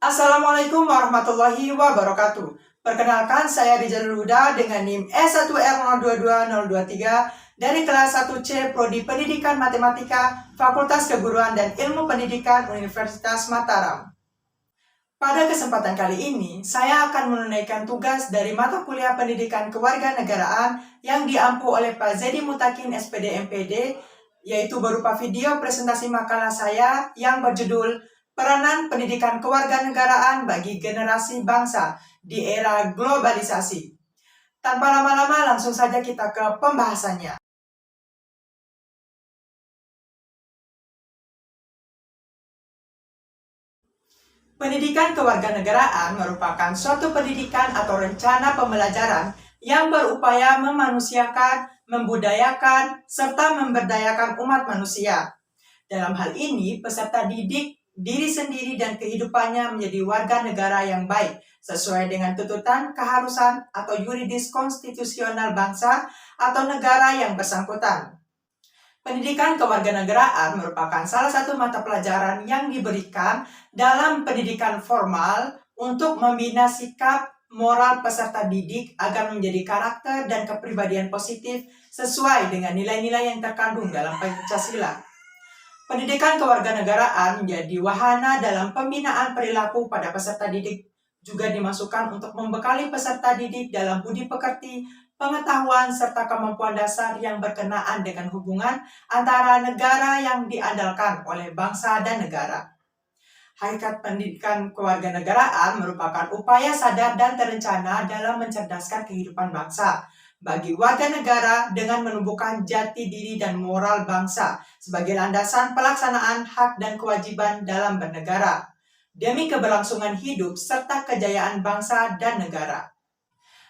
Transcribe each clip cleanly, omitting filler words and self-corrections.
Assalamualaikum warahmatullahi wabarakatuh. Perkenalkan, saya Rizal Huda dengan NIM S1R022023 dari kelas 1C Prodi Pendidikan Matematika, Fakultas Keguruan dan Ilmu Pendidikan Universitas Mataram. Pada kesempatan kali ini, saya akan menunaikan tugas dari mata kuliah Pendidikan Kewarganegaraan yang diampu oleh Pak Zedi Mutakin SPD MPD, yaitu berupa video presentasi makalah saya yang berjudul Peranan Pendidikan Kewarganegaraan bagi Generasi Bangsa di Era Globalisasi. Tanpa lama-lama, langsung saja kita ke pembahasannya. Pendidikan kewarganegaraan merupakan suatu pendidikan atau rencana pembelajaran yang berupaya memanusiakan, membudayakan, serta memberdayakan umat manusia. Dalam hal ini, peserta didik diri sendiri dan kehidupannya menjadi warga negara yang baik, sesuai dengan tuntutan, keharusan, atau yuridis konstitusional bangsa atau negara yang bersangkutan. Pendidikan kewarganegaraan merupakan salah satu mata pelajaran yang diberikan dalam pendidikan formal untuk membina sikap moral peserta didik agar menjadi karakter dan kepribadian positif sesuai dengan nilai-nilai yang terkandung dalam Pancasila. Pendidikan kewarganegaraan menjadi wahana dalam pembinaan perilaku pada peserta didik, juga dimasukkan untuk membekali peserta didik dalam budi pekerti, pengetahuan, serta kemampuan dasar yang berkenaan dengan hubungan antara negara yang diandalkan oleh bangsa dan negara. Hakikat pendidikan kewarganegaraan merupakan upaya sadar dan terencana dalam mencerdaskan kehidupan bangsa bagi warga negara dengan menumbuhkan jati diri dan moral bangsa sebagai landasan pelaksanaan hak dan kewajiban dalam bernegara, demi keberlangsungan hidup serta kejayaan bangsa dan negara.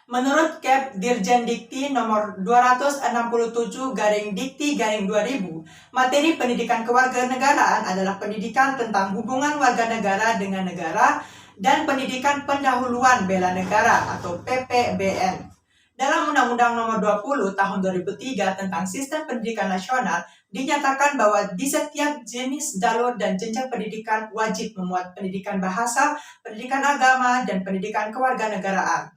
Menurut Kep Dirjen Dikti nomor 267/Dikti/2000, materi pendidikan kewarganegaraan adalah pendidikan tentang hubungan warga negara dengan negara dan pendidikan pendahuluan bela negara atau PPBN. Dalam Undang-Undang Nomor 20 Tahun 2003 tentang Sistem Pendidikan Nasional, dinyatakan bahwa di setiap jenis jalur dan jenjang pendidikan wajib memuat pendidikan bahasa, pendidikan agama, dan pendidikan kewarganegaraan.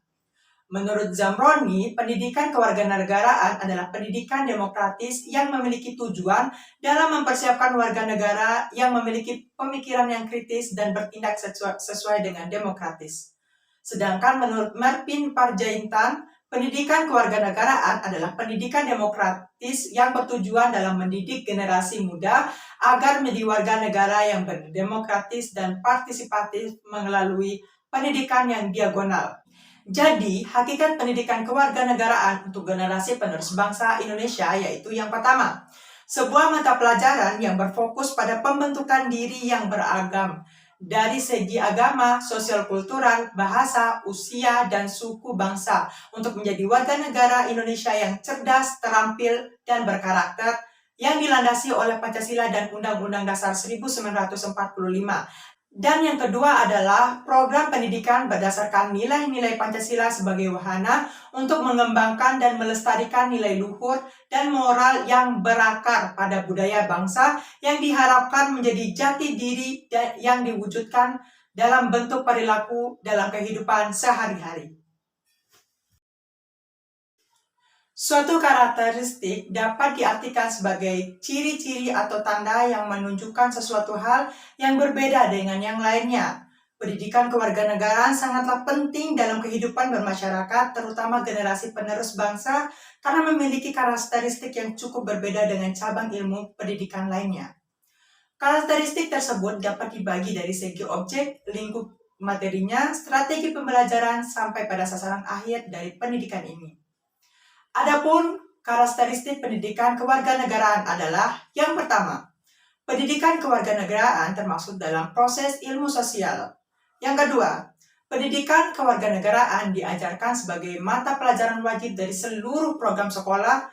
Menurut Zamroni, pendidikan kewarganegaraan adalah pendidikan demokratis yang memiliki tujuan dalam mempersiapkan warga negara yang memiliki pemikiran yang kritis dan bertindak sesuai dengan demokratis. Sedangkan menurut Merpin Parjaintan, pendidikan kewarganegaraan adalah pendidikan demokratis yang bertujuan dalam mendidik generasi muda agar menjadi warga negara yang berdemokratis dan partisipatif melalui pendidikan yang diagonal. Jadi, hakikat pendidikan kewarganegaraan untuk generasi penerus bangsa Indonesia yaitu yang pertama, sebuah mata pelajaran yang berfokus pada pembentukan diri yang beragam dari segi agama, sosial kultural, bahasa, usia, dan suku bangsa untuk menjadi warga negara Indonesia yang cerdas, terampil, dan berkarakter yang dilandasi oleh Pancasila dan Undang-Undang Dasar 1945. Dan yang kedua adalah program pendidikan berdasarkan nilai-nilai Pancasila sebagai wahana untuk mengembangkan dan melestarikan nilai luhur dan moral yang berakar pada budaya bangsa yang diharapkan menjadi jati diri yang diwujudkan dalam bentuk perilaku dalam kehidupan sehari-hari. Suatu karakteristik dapat diartikan sebagai ciri-ciri atau tanda yang menunjukkan sesuatu hal yang berbeda dengan yang lainnya. Pendidikan kewarganegaraan sangatlah penting dalam kehidupan bermasyarakat, terutama generasi penerus bangsa, karena memiliki karakteristik yang cukup berbeda dengan cabang ilmu pendidikan lainnya. Karakteristik tersebut dapat dibagi dari segi objek, lingkup materinya, strategi pembelajaran, sampai pada sasaran akhir dari pendidikan ini. Adapun karakteristik pendidikan kewarganegaraan adalah yang pertama, pendidikan kewarganegaraan termasuk dalam proses ilmu sosial. Yang kedua, pendidikan kewarganegaraan diajarkan sebagai mata pelajaran wajib dari seluruh program sekolah,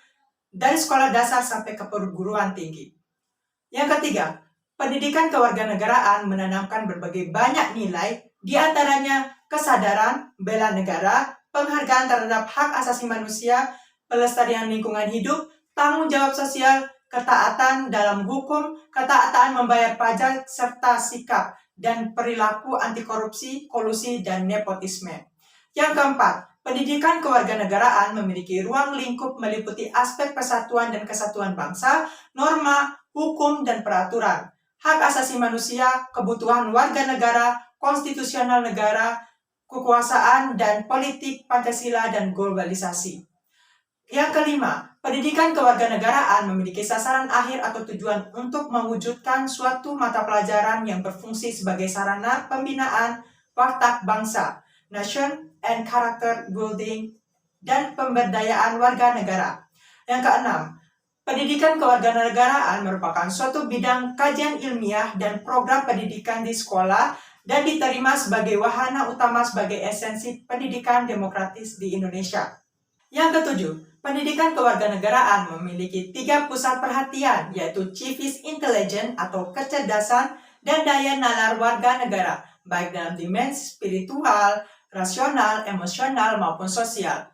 dari sekolah dasar sampai ke perguruan tinggi. Yang ketiga, pendidikan kewarganegaraan menanamkan berbagai banyak nilai, di antaranya kesadaran, bela negara, penghargaan terhadap hak asasi manusia, pelestarian lingkungan hidup, tanggung jawab sosial, ketaatan dalam hukum, ketaatan membayar pajak, serta sikap dan perilaku anti korupsi, kolusi, dan nepotisme. Yang keempat, pendidikan kewarganegaraan memiliki ruang lingkup meliputi aspek persatuan dan kesatuan bangsa, norma, hukum, dan peraturan, hak asasi manusia, kebutuhan warga negara, konstitusional negara, kekuasaan dan politik Pancasila, dan globalisasi. Yang kelima, pendidikan kewarganegaraan memiliki sasaran akhir atau tujuan untuk mewujudkan suatu mata pelajaran yang berfungsi sebagai sarana pembinaan watak bangsa, nation and character building, dan pemberdayaan warga negara. Yang keenam, pendidikan kewarganegaraan merupakan suatu bidang kajian ilmiah dan program pendidikan di sekolah dan diterima sebagai wahana utama sebagai esensi pendidikan demokratis di Indonesia. Yang ketujuh, pendidikan kewarganegaraan memiliki 3 pusat perhatian, yaitu civis intelligence atau kecerdasan dan daya nalar warga negara, baik dalam dimensi spiritual, rasional, emosional, maupun sosial.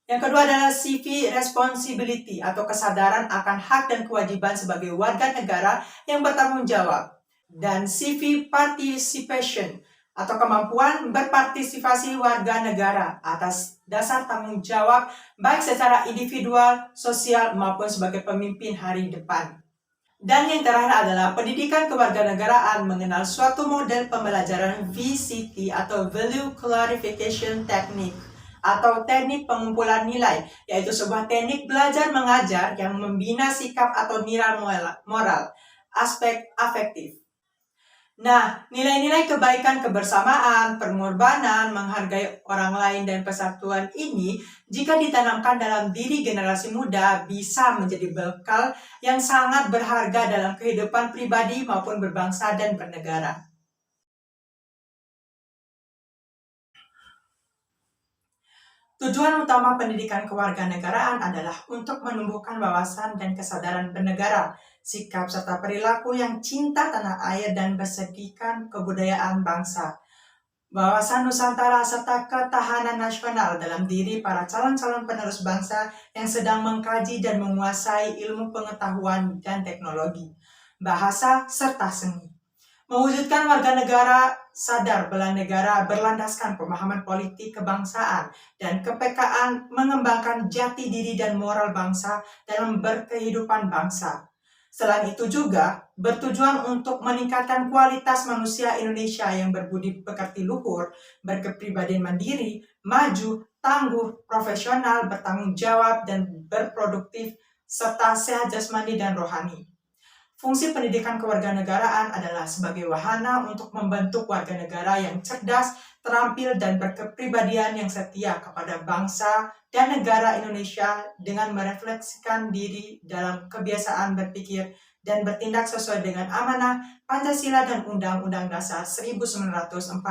Yang kedua adalah civic responsibility atau kesadaran akan hak dan kewajiban sebagai warga negara yang bertanggung jawab. Dan civic participation atau kemampuan berpartisipasi warga negara atas dasar tanggung jawab baik secara individual, sosial, maupun sebagai pemimpin hari depan. Dan yang terakhir adalah pendidikan kewarganegaraan mengenal suatu model pembelajaran VCT atau Value Clarification Technique atau teknik pengumpulan nilai, yaitu sebuah teknik belajar mengajar yang membina sikap atau nilai moral, aspek afektif. Nah, nilai-nilai kebaikan kebersamaan, pengorbanan, menghargai orang lain, dan persatuan ini jika ditanamkan dalam diri generasi muda bisa menjadi bekal yang sangat berharga dalam kehidupan pribadi maupun berbangsa dan bernegara. Tujuan utama pendidikan kewarganegaraan adalah untuk menumbuhkan wawasan dan kesadaran bernegara, sikap serta perilaku yang cinta tanah air dan bersedikan kebudayaan bangsa, wawasan Nusantara serta ketahanan nasional dalam diri para calon-calon penerus bangsa yang sedang mengkaji dan menguasai ilmu pengetahuan dan teknologi, bahasa serta seni. Mewujudkan warga negara sadar bela negara berlandaskan pemahaman politik kebangsaan dan kepekaan mengembangkan jati diri dan moral bangsa dalam berkehidupan bangsa. Selain itu juga bertujuan untuk meningkatkan kualitas manusia Indonesia yang berbudi pekerti luhur, berkepribadian mandiri, maju, tangguh, profesional, bertanggung jawab, dan berproduktif, serta sehat jasmani dan rohani. Fungsi pendidikan kewarganegaraan adalah sebagai wahana untuk membentuk warga negara yang cerdas, terampil, dan berkepribadian yang setia kepada bangsa dan negara Indonesia dengan merefleksikan diri dalam kebiasaan berpikir dan bertindak sesuai dengan amanah Pancasila dan Undang-Undang Dasar 1945.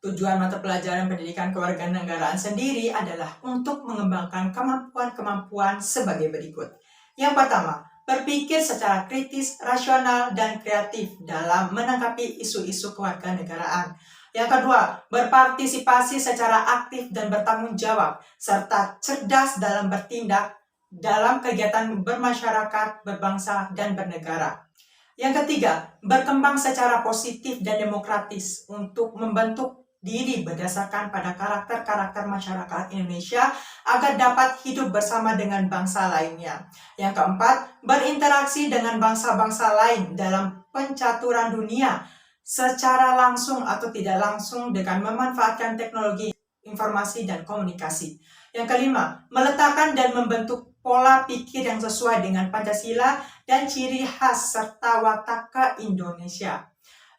Tujuan mata pelajaran pendidikan kewarganegaraan sendiri adalah untuk mengembangkan kemampuan-kemampuan sebagai berikut. Yang pertama, berpikir secara kritis, rasional, dan kreatif dalam menanggapi isu-isu kewarganegaraan. Yang kedua, berpartisipasi secara aktif dan bertanggung jawab, serta cerdas dalam bertindak dalam kegiatan bermasyarakat, berbangsa, dan bernegara. Yang ketiga, berkembang secara positif dan demokratis untuk membentuk diri berdasarkan pada karakter-karakter masyarakat Indonesia agar dapat hidup bersama dengan bangsa lainnya. Yang keempat, berinteraksi dengan bangsa-bangsa lain dalam pencaturan dunia secara langsung atau tidak langsung dengan memanfaatkan teknologi informasi dan komunikasi. Yang kelima, meletakkan dan membentuk pola pikir yang sesuai dengan Pancasila dan ciri khas serta watak ke-Indonesia.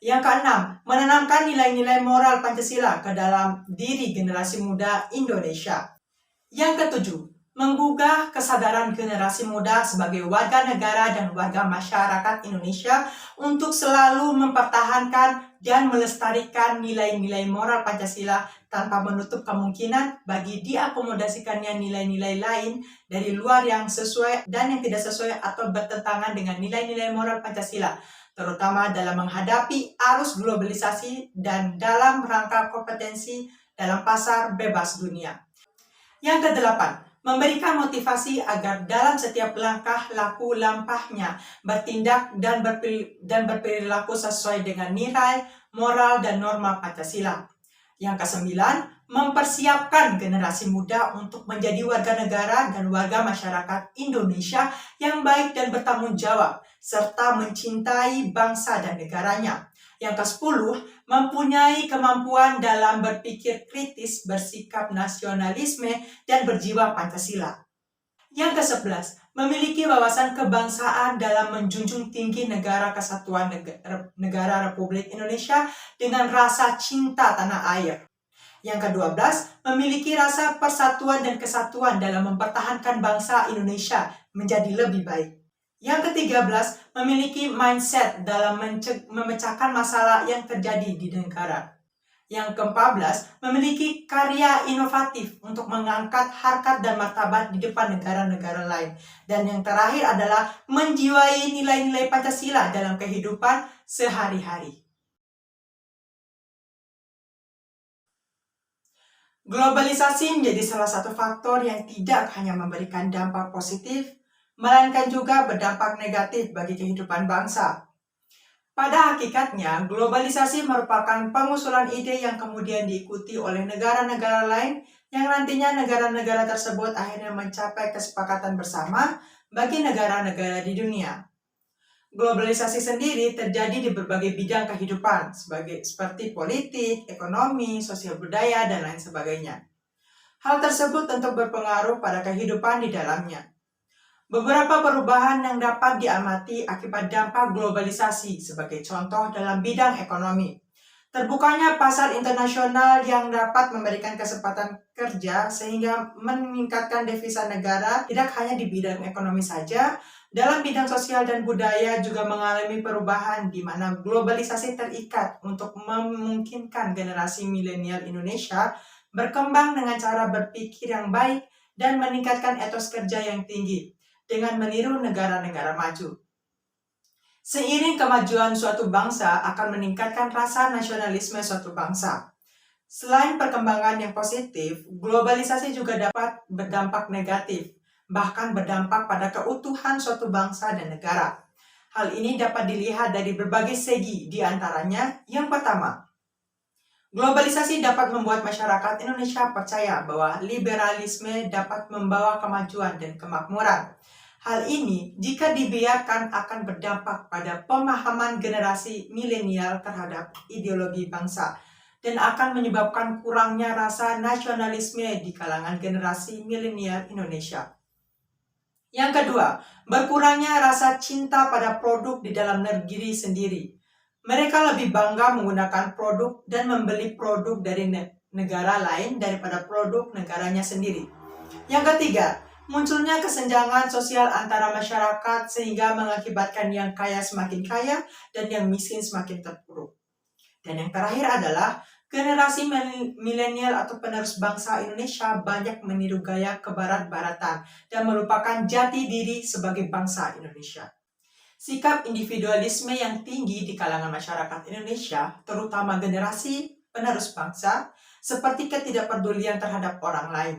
Yang keenam, menanamkan nilai-nilai moral Pancasila ke dalam diri generasi muda Indonesia. Yang ketujuh, menggugah kesadaran generasi muda sebagai warga negara dan warga masyarakat Indonesia untuk selalu mempertahankan dan melestarikan nilai-nilai moral Pancasila tanpa menutup kemungkinan bagi diakomodasikannya nilai-nilai lain dari luar yang sesuai dan yang tidak sesuai atau bertentangan dengan nilai-nilai moral Pancasila, terutama dalam menghadapi arus globalisasi dan dalam rangka kompetensi dalam pasar bebas dunia. Yang kedelapan, memberikan motivasi agar dalam setiap langkah laku lampahnya bertindak dan berperilaku sesuai dengan nilai, moral, dan norma Pancasila. Yang kesembilan, mempersiapkan generasi muda untuk menjadi warga negara dan warga masyarakat Indonesia yang baik dan bertanggung jawab, serta mencintai bangsa dan negaranya. Yang ke-10, mempunyai kemampuan dalam berpikir kritis, bersikap nasionalisme, dan berjiwa Pancasila. Yang ke-11, memiliki wawasan kebangsaan dalam menjunjung tinggi negara kesatuan negara Republik Indonesia dengan rasa cinta tanah air. Yang ke-12, memiliki rasa persatuan dan kesatuan dalam mempertahankan bangsa Indonesia menjadi lebih baik. Yang ke-13, memiliki mindset dalam memecahkan masalah yang terjadi di negara. Yang ke-14, memiliki karya inovatif untuk mengangkat harkat dan martabat di depan negara-negara lain. Dan yang terakhir adalah menjiwai nilai-nilai Pancasila dalam kehidupan sehari-hari. Globalisasi menjadi salah satu faktor yang tidak hanya memberikan dampak positif, melainkan juga berdampak negatif bagi kehidupan bangsa. Pada hakikatnya, globalisasi merupakan pengusulan ide yang kemudian diikuti oleh negara-negara lain yang nantinya negara-negara tersebut akhirnya mencapai kesepakatan bersama bagi negara-negara di dunia. Globalisasi sendiri terjadi di berbagai bidang kehidupan, seperti politik, ekonomi, sosial budaya, dan lain sebagainya. Hal tersebut tentu berpengaruh pada kehidupan di dalamnya. Beberapa perubahan yang dapat diamati akibat dampak globalisasi sebagai contoh dalam bidang ekonomi. Terbukanya pasar internasional yang dapat memberikan kesempatan kerja sehingga meningkatkan devisa negara tidak hanya di bidang ekonomi saja, dalam bidang sosial dan budaya juga mengalami perubahan di mana globalisasi terikat untuk memungkinkan generasi milenial Indonesia berkembang dengan cara berpikir yang baik dan meningkatkan etos kerja yang tinggi dengan meniru negara-negara maju. Seiring kemajuan suatu bangsa akan meningkatkan rasa nasionalisme suatu bangsa. Selain perkembangan yang positif, globalisasi juga dapat berdampak negatif, bahkan berdampak pada keutuhan suatu bangsa dan negara. Hal ini dapat dilihat dari berbagai segi, di antaranya yang pertama, globalisasi dapat membuat masyarakat Indonesia percaya bahwa liberalisme dapat membawa kemajuan dan kemakmuran. Hal ini, jika dibiarkan, akan berdampak pada pemahaman generasi milenial terhadap ideologi bangsa dan akan menyebabkan kurangnya rasa nasionalisme di kalangan generasi milenial Indonesia. Yang kedua, berkurangnya rasa cinta pada produk di dalam negeri sendiri. Mereka lebih bangga menggunakan produk dan membeli produk dari negara lain daripada produk negaranya sendiri. Yang ketiga, munculnya kesenjangan sosial antara masyarakat sehingga mengakibatkan yang kaya semakin kaya dan yang miskin semakin terpuruk. Dan yang terakhir adalah generasi milenial atau penerus bangsa Indonesia banyak meniru gaya kebarat-baratan dan melupakan jati diri sebagai bangsa Indonesia. Sikap individualisme yang tinggi di kalangan masyarakat Indonesia, terutama generasi penerus bangsa, seperti ketidakpedulian terhadap orang lain.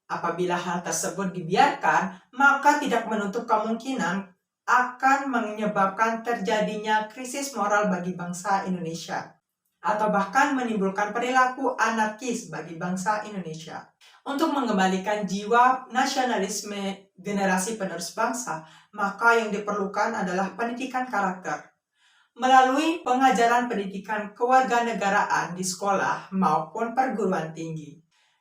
Apabila hal tersebut dibiarkan, maka tidak menutup kemungkinan akan menyebabkan terjadinya krisis moral bagi bangsa Indonesia, atau bahkan menimbulkan perilaku anarkis bagi bangsa Indonesia. Untuk mengembalikan jiwa nasionalisme generasi penerus bangsa, maka yang diperlukan adalah pendidikan karakter. Melalui pengajaran pendidikan kewarganegaraan di sekolah maupun perguruan tinggi.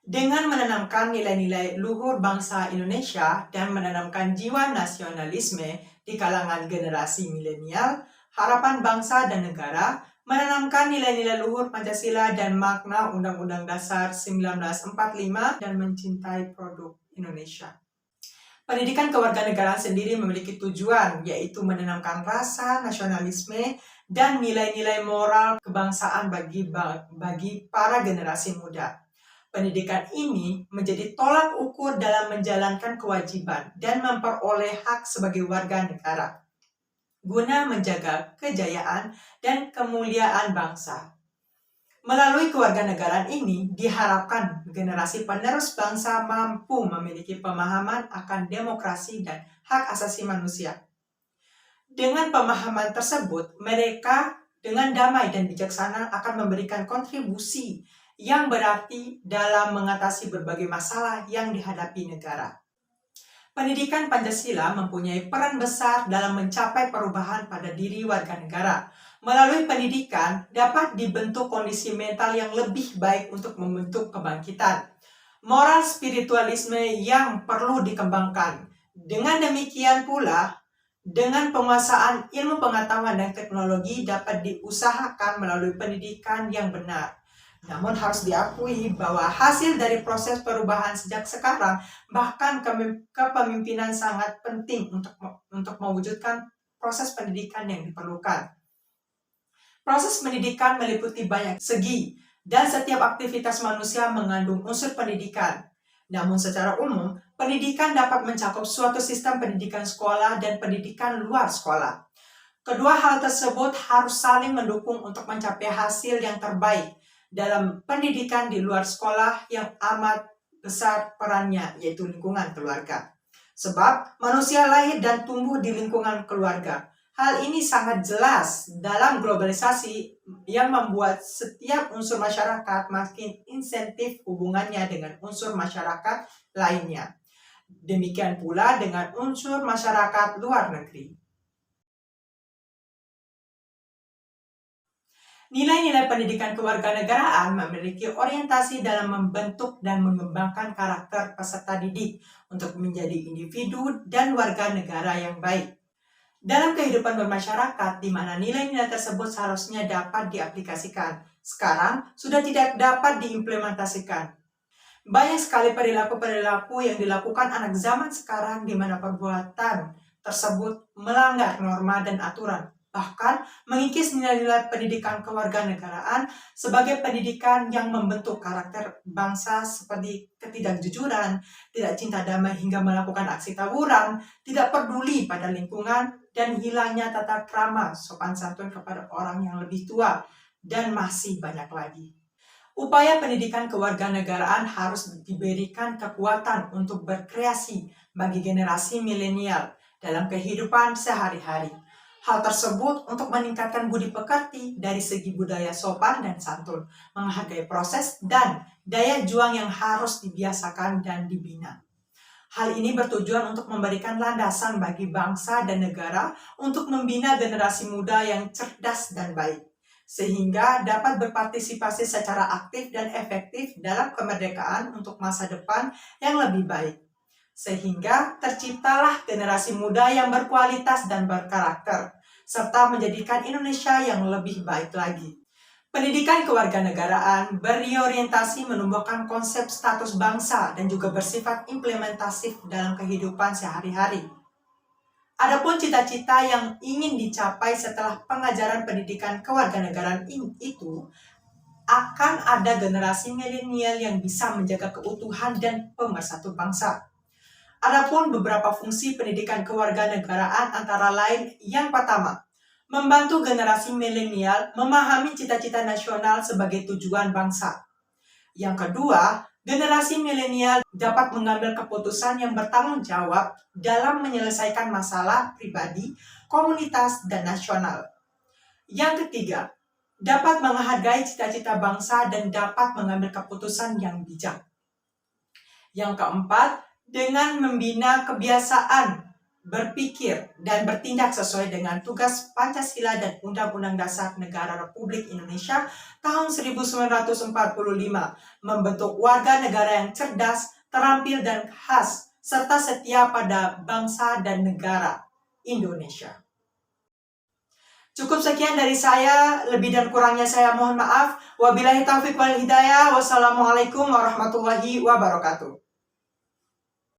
Dengan menanamkan nilai-nilai luhur bangsa Indonesia dan menanamkan jiwa nasionalisme di kalangan generasi milenial, harapan bangsa dan negara, menanamkan nilai-nilai luhur Pancasila dan makna Undang-Undang Dasar 1945 dan mencintai produk Indonesia. Pendidikan kewarganegaraan sendiri memiliki tujuan, yaitu menanamkan rasa nasionalisme dan nilai-nilai moral kebangsaan bagi para generasi muda. Pendidikan ini menjadi tolak ukur dalam menjalankan kewajiban dan memperoleh hak sebagai warga negara, guna menjaga kejayaan dan kemuliaan bangsa. Melalui kewarganegaraan ini, diharapkan generasi penerus bangsa mampu memiliki pemahaman akan demokrasi dan hak asasi manusia. Dengan pemahaman tersebut, mereka dengan damai dan bijaksana akan memberikan kontribusi yang berarti dalam mengatasi berbagai masalah yang dihadapi negara. Pendidikan Pancasila mempunyai peran besar dalam mencapai perubahan pada diri warga negara. Melalui pendidikan dapat dibentuk kondisi mental yang lebih baik untuk membentuk kebangkitan. Moral spiritualisme yang perlu dikembangkan. Dengan demikian pula, dengan penguasaan ilmu pengetahuan dan teknologi dapat diusahakan melalui pendidikan yang benar. Namun harus diakui bahwa hasil dari proses perubahan sejak sekarang, bahkan kepemimpinan sangat penting untuk mewujudkan proses pendidikan yang diperlukan. Proses pendidikan meliputi banyak segi, dan setiap aktivitas manusia mengandung unsur pendidikan. Namun secara umum, pendidikan dapat mencakup suatu sistem pendidikan sekolah dan pendidikan luar sekolah. Kedua hal tersebut harus saling mendukung untuk mencapai hasil yang terbaik dalam pendidikan di luar sekolah yang amat besar perannya, yaitu lingkungan keluarga. Sebab manusia lahir dan tumbuh di lingkungan keluarga. Hal ini sangat jelas dalam globalisasi yang membuat setiap unsur masyarakat makin insentif hubungannya dengan unsur masyarakat lainnya. Demikian pula dengan unsur masyarakat luar negeri. Nilai-nilai pendidikan kewarganegaraan memiliki orientasi dalam membentuk dan mengembangkan karakter peserta didik untuk menjadi individu dan warga negara yang baik. Dalam kehidupan bermasyarakat, di mana nilai-nilai tersebut seharusnya dapat diaplikasikan, sekarang sudah tidak dapat diimplementasikan. Banyak sekali perilaku-perilaku yang dilakukan anak zaman sekarang di mana perbuatan tersebut melanggar norma dan aturan, bahkan mengikis nilai-nilai pendidikan kewarganegaraan sebagai pendidikan yang membentuk karakter bangsa seperti ketidakjujuran, tidak cinta damai hingga melakukan aksi tawuran, tidak peduli pada lingkungan, dan hilangnya tata krama sopan santun kepada orang yang lebih tua, dan masih banyak lagi. Upaya pendidikan kewarganegaraan harus diberikan kekuatan untuk berkreasi bagi generasi milenial dalam kehidupan sehari-hari. Hal tersebut untuk meningkatkan budi pekerti dari segi budaya sopan dan santun, menghargai proses dan daya juang yang harus dibiasakan dan dibina. Hal ini bertujuan untuk memberikan landasan bagi bangsa dan negara untuk membina generasi muda yang cerdas dan baik, sehingga dapat berpartisipasi secara aktif dan efektif dalam kemerdekaan untuk masa depan yang lebih baik. Sehingga terciptalah generasi muda yang berkualitas dan berkarakter, serta menjadikan Indonesia yang lebih baik lagi. Pendidikan kewarganegaraan berorientasi menumbuhkan konsep status bangsa dan juga bersifat implementatif dalam kehidupan sehari-hari. Adapun cita-cita yang ingin dicapai setelah pengajaran pendidikan kewarganegaraan itu, akan ada generasi milenial yang bisa menjaga keutuhan dan pemersatu bangsa. Adapun beberapa fungsi pendidikan kewarganegaraan antara lain yang pertama, membantu generasi milenial memahami cita-cita nasional sebagai tujuan bangsa. Yang kedua, generasi milenial dapat mengambil keputusan yang bertanggung jawab dalam menyelesaikan masalah pribadi, komunitas, dan nasional. Yang ketiga, dapat menghargai cita-cita bangsa dan dapat mengambil keputusan yang bijak. Yang keempat, dengan membina kebiasaan berpikir dan bertindak sesuai dengan tugas Pancasila dan Undang-Undang Dasar Negara Republik Indonesia tahun 1945, membentuk warga negara yang cerdas, terampil, dan khas, serta setia pada bangsa dan negara Indonesia. Cukup sekian dari saya, lebih dan kurangnya saya mohon maaf. Wabillahi taufiq wal hidayah. Wassalamualaikum warahmatullahi wabarakatuh.